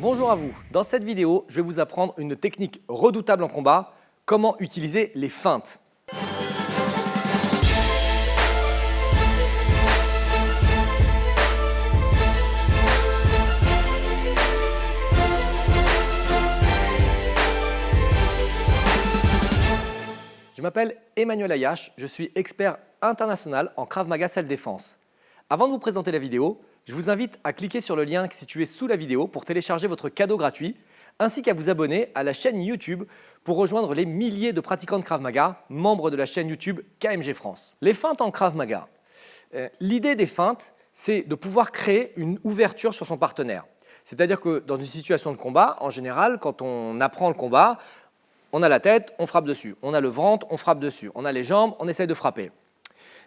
Bonjour à vous. Dans cette vidéo, je vais vous apprendre une technique redoutable en combat, comment utiliser les feintes. Je m'appelle Emmanuel Ayache, je suis expert international en Krav Maga Self-Défense. Avant de vous présenter la vidéo, je vous invite à cliquer sur le lien situé sous la vidéo pour télécharger votre cadeau gratuit, ainsi qu'à vous abonner à la chaîne YouTube pour rejoindre les milliers de pratiquants de Krav Maga, membres de la chaîne YouTube KMG France. Les feintes en Krav Maga. L'idée des feintes, c'est de pouvoir créer une ouverture sur son partenaire. C'est-à-dire que dans une situation de combat, en général, quand on apprend le combat, on a la tête, on frappe dessus. On a le ventre, on frappe dessus. On a les jambes, on essaye de frapper.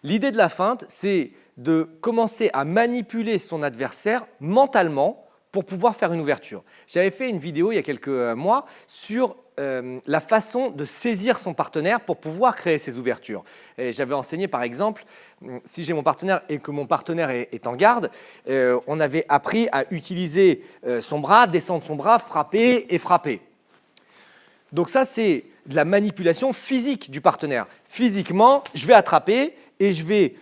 L'idée de la feinte, c'est de commencer à manipuler son adversaire mentalement pour pouvoir faire une ouverture. J'avais fait une vidéo il y a quelques mois sur la façon de saisir son partenaire pour pouvoir créer ces ouvertures. J'avais enseigné par exemple, si j'ai mon partenaire et que mon partenaire est en garde, on avait appris à utiliser son bras, descendre son bras, frapper et frapper. Donc ça, c'est de la manipulation physique du partenaire. Physiquement, je vais attraper et je vais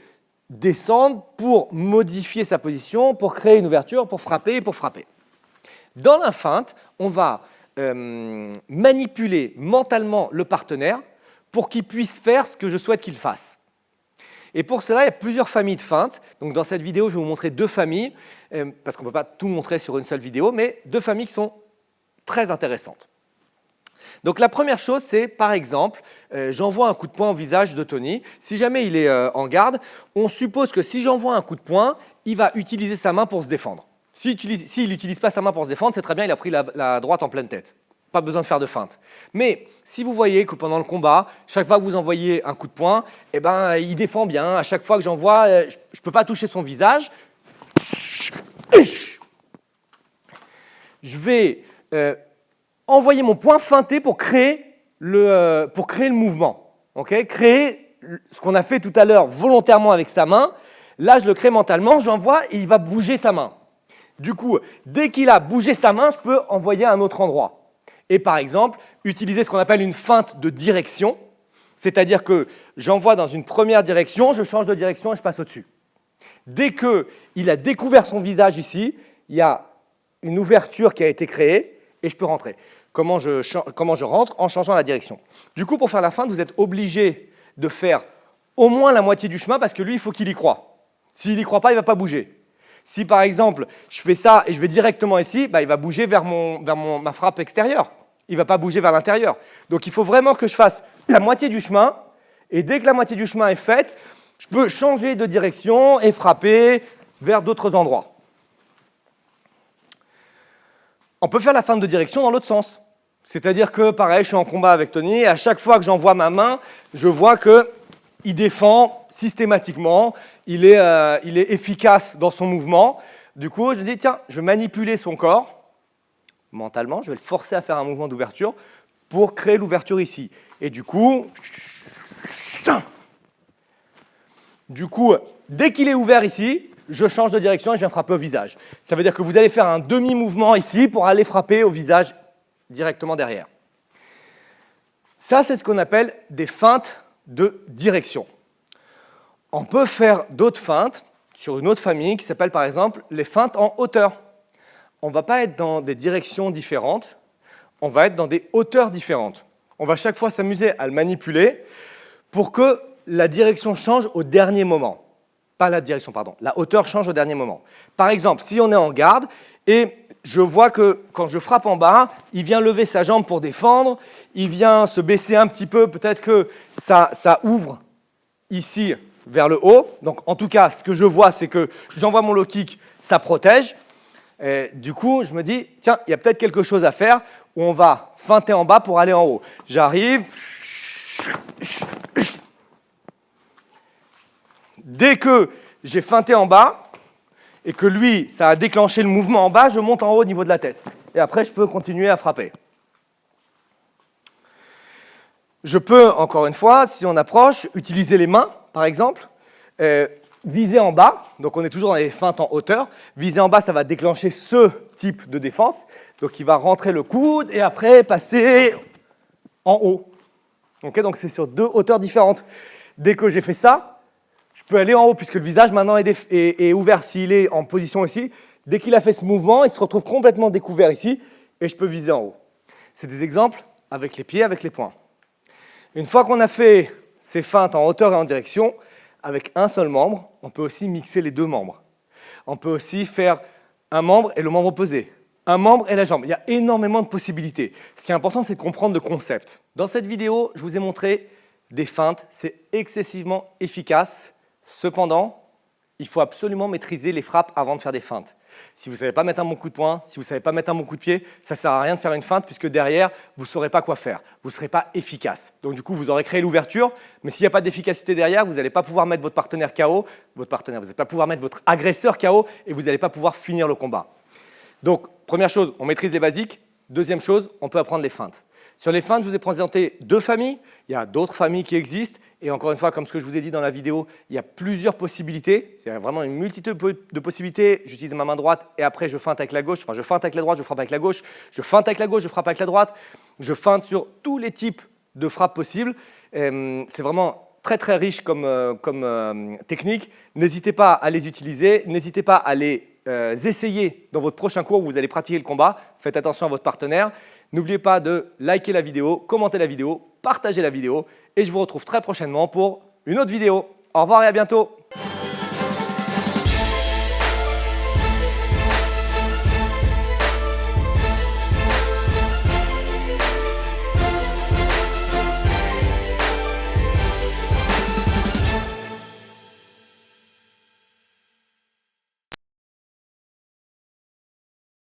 descendre pour modifier sa position, pour créer une ouverture, pour frapper et pour frapper. Dans la feinte, on va manipuler mentalement le partenaire pour qu'il puisse faire ce que je souhaite qu'il fasse. Et pour cela, il y a plusieurs familles de feintes. Donc dans cette vidéo, je vais vous montrer deux familles, parce qu'on ne peut pas tout montrer sur une seule vidéo, mais deux familles qui sont très intéressantes. Donc la première chose, c'est par exemple, j'envoie un coup de poing au visage de Tony. Si jamais il est en garde, on suppose que si j'envoie un coup de poing, il va utiliser sa main pour se défendre. S'il n'utilise pas sa main pour se défendre, c'est très bien, il a pris la droite en pleine tête. Pas besoin de faire de feinte. Mais si vous voyez que pendant le combat, chaque fois que vous envoyez un coup de poing, eh ben, il défend bien. À chaque fois que j'envoie, je ne peux pas toucher son visage. Je vais envoyer mon poing feinté pour créer le mouvement. Okay, créer ce qu'on a fait tout à l'heure volontairement avec sa main. Là, je le crée mentalement, j'envoie et il va bouger sa main. Du coup, dès qu'il a bougé sa main, je peux envoyer à un autre endroit. Et par exemple, utiliser ce qu'on appelle une feinte de direction, c'est-à-dire que j'envoie dans une première direction, je change de direction et je passe au-dessus. Dès qu'il a découvert son visage ici, il y a une ouverture qui a été créée et je peux rentrer. Comment je rentre? En changeant la direction. Du coup, pour faire la feinte, vous êtes obligé de faire au moins la moitié du chemin parce que lui, il faut qu'il y croie. S'il n'y croit pas, il ne va pas bouger. Si par exemple, je fais ça et je vais directement ici, bah, il va bouger vers ma frappe extérieure. Il ne va pas bouger vers l'intérieur. Donc il faut vraiment que je fasse la moitié du chemin. Et dès que la moitié du chemin est faite, je peux changer de direction et frapper vers d'autres endroits. On peut faire la feinte de direction dans l'autre sens. C'est-à-dire que, pareil, je suis en combat avec Tony, et à chaque fois que j'envoie ma main, je vois qu'il défend systématiquement, il est efficace dans son mouvement. Du coup, je dis, tiens, je vais manipuler son corps, mentalement, je vais le forcer à faire un mouvement d'ouverture pour créer l'ouverture ici. Et du coup, dès qu'il est ouvert ici, je change de direction et je viens frapper au visage. Ça veut dire que vous allez faire un demi-mouvement ici pour aller frapper au visage directement derrière. Ça, c'est ce qu'on appelle des feintes de direction. On peut faire d'autres feintes sur une autre famille qui s'appelle par exemple les feintes en hauteur. On ne va pas être dans des directions différentes, on va être dans des hauteurs différentes. On va chaque fois s'amuser à le manipuler pour que la direction change au dernier moment. Pas la direction, pardon. La hauteur change au dernier moment. Par exemple, si on est en garde et je vois que quand je frappe en bas, il vient lever sa jambe pour défendre, il vient se baisser un petit peu, peut-être que ça ouvre ici vers le haut. Donc en tout cas, ce que je vois, c'est que j'envoie mon low kick, ça protège. Et du coup, je me dis, tiens, il y a peut-être quelque chose à faire où on va feinter en bas pour aller en haut. J'arrive. Dès que j'ai feinté en bas et que lui, ça a déclenché le mouvement en bas, je monte en haut au niveau de la tête. Et après, je peux continuer à frapper. Je peux, encore une fois, si on approche, utiliser les mains, par exemple, viser en bas. Donc, on est toujours dans les feintes en hauteur. Viser en bas, ça va déclencher ce type de défense. Donc, il va rentrer le coude et après passer en haut. Okay, donc, c'est sur 2 hauteurs différentes. Dès que j'ai fait ça, je peux aller en haut puisque le visage maintenant est ouvert. S'il est en position ici, dès qu'il a fait ce mouvement, il se retrouve complètement découvert ici et je peux viser en haut. C'est des exemples avec les pieds, avec les poings. Une fois qu'on a fait ces feintes en hauteur et en direction, avec un seul membre, on peut aussi mixer les 2 membres. On peut aussi faire un membre et le membre opposé, un membre et la jambe. Il y a énormément de possibilités. Ce qui est important, c'est de comprendre le concept. Dans cette vidéo, je vous ai montré des feintes. C'est excessivement efficace. Cependant, il faut absolument maîtriser les frappes avant de faire des feintes. Si vous ne savez pas mettre un bon coup de poing, si vous ne savez pas mettre un bon coup de pied, ça ne sert à rien de faire une feinte puisque derrière, vous ne saurez pas quoi faire. Vous ne serez pas efficace. Donc du coup, vous aurez créé l'ouverture, mais s'il n'y a pas d'efficacité derrière, vous n'allez pas pouvoir mettre votre partenaire KO, vous n'allez pas pouvoir mettre votre agresseur KO et vous n'allez pas pouvoir finir le combat. Donc, première chose, on maîtrise les basiques. Deuxième chose, on peut apprendre les feintes. Sur les feintes, je vous ai présenté 2 familles. Il y a d'autres familles qui existent. Et encore une fois, comme ce que je vous ai dit dans la vidéo, il y a plusieurs possibilités. Il y a vraiment une multitude de possibilités. J'utilise ma main droite et après, je feinte avec la gauche. Enfin, je feinte avec la droite, je frappe avec la gauche. Je feinte avec la gauche, je frappe avec la droite. Je feinte sur tous les types de frappes possibles. C'est vraiment très, très riche comme technique. N'hésitez pas à les utiliser. N'hésitez pas à les essayer dans votre prochain cours où vous allez pratiquer le combat. Faites attention à votre partenaire. N'oubliez pas de liker la vidéo, commenter la vidéo, partager la vidéo et je vous retrouve très prochainement pour une autre vidéo. Au revoir et à bientôt.